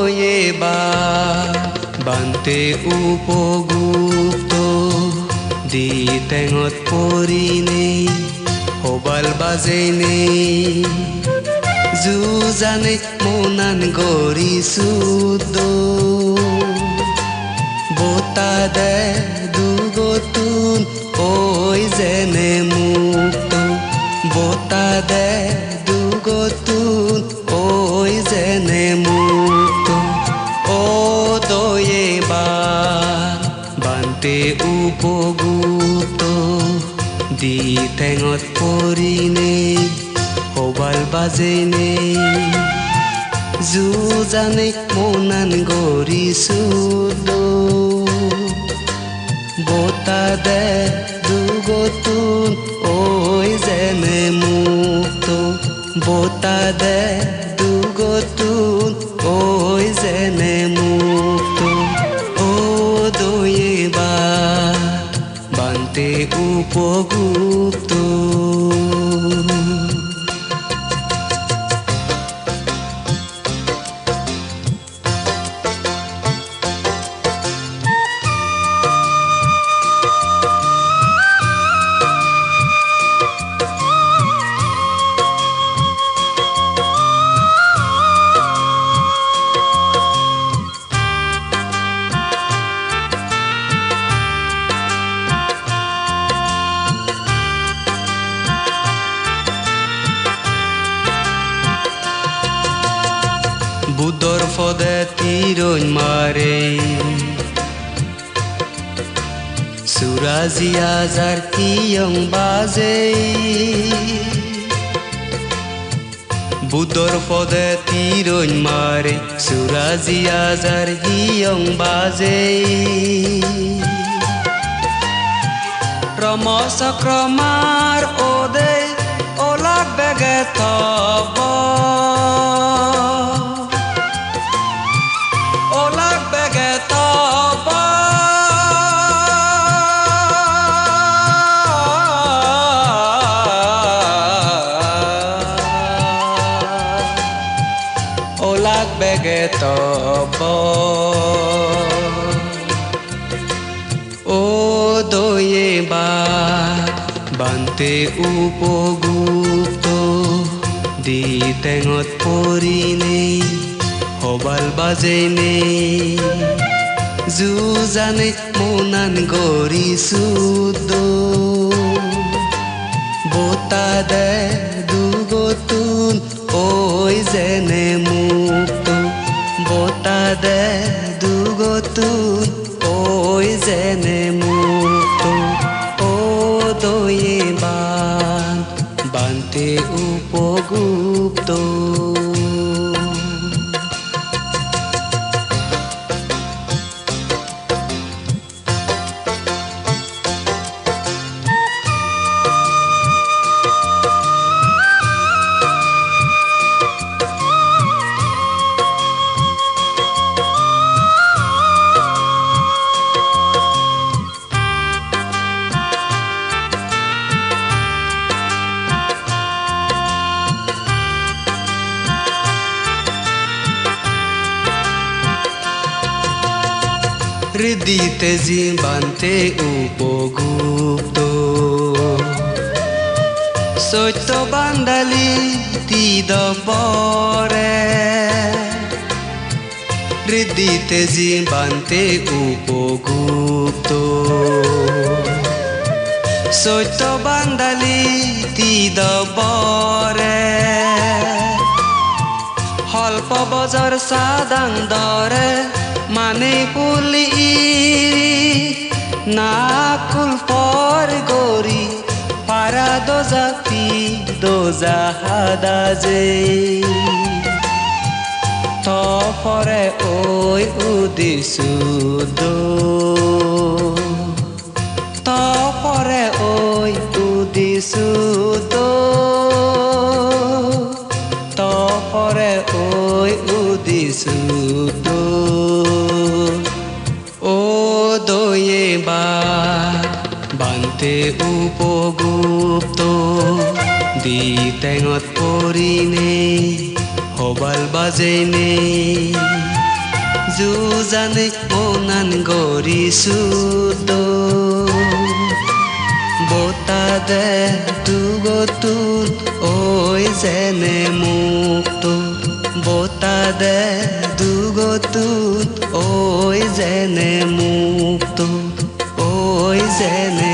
দয়ে বা বান্তে উপগুপ্ত দি টেঙত পৰিনে হবাল বাজেনে যুজানে মনান গৰিছো বতা দে দুগতুন ঐ যেনে মুক্ত বতা দে দুগতুন ঐ যেনে মুক্ত ও দয়ে বা বান্তে উপগুপ্ত দি টেঙত পৰিনে হবাল বাজেনে যুজানে মনান গৰিছো বতা দে দুগতুন ঐ যেনে মুক্ত বতা দে দুগতুন ঐ যেনে মুক্ত ও দয়ে বা বান্তে উপগুপ্ত বুদৰ ফদে তিৰণ মাৰে চুৰাজিয়া যাৰ কিয়ং বাজে বুদৰ ফদে তিৰণ মাৰে চুৰাজিয়া যাৰ কিয়ং বাজে ৰমচক্ৰ মাৰ ওদে ওলাক বেগে থব ওলাক বেগে তব ও দয়ে বা বান্তে উপগুপ্ত দি টেঙত পৰিনে হবাল বাজেনে যুজানে মনান গৰিছো বতা দে দুগতুন ঐ যেনে মুক্ত বতা দে দুগতুন ঐ যেনে মুক্ত ও দয়ে বা বান্তে উপগুপ্ত হৃদিতে জীবান্তে উপগুপ্ত সত্য বান্দালি তিদবরে হৃদিতে জীবান্তে উপগুপ্ত সত্য বান্দালি তিদবরে হল্প বজর সাদাং দরে মানে পুলি নাকুল পর গরি পারা দোজা পি দোজা হাদাজে তপরে ওই উদিসু তপরে ওই উদিসু তপরে ওই উদিসু ও দয়ে বা বান্তে উপগুপ্ত দি টেঙত পৰিনে হবাল বাজেনে জানি মনান গৰিছো বতা দে দুগতুন ঐ যেনে মুক্ত বতা দে দুগতুন ঐ যেনে মুক্ত ঐ যেনে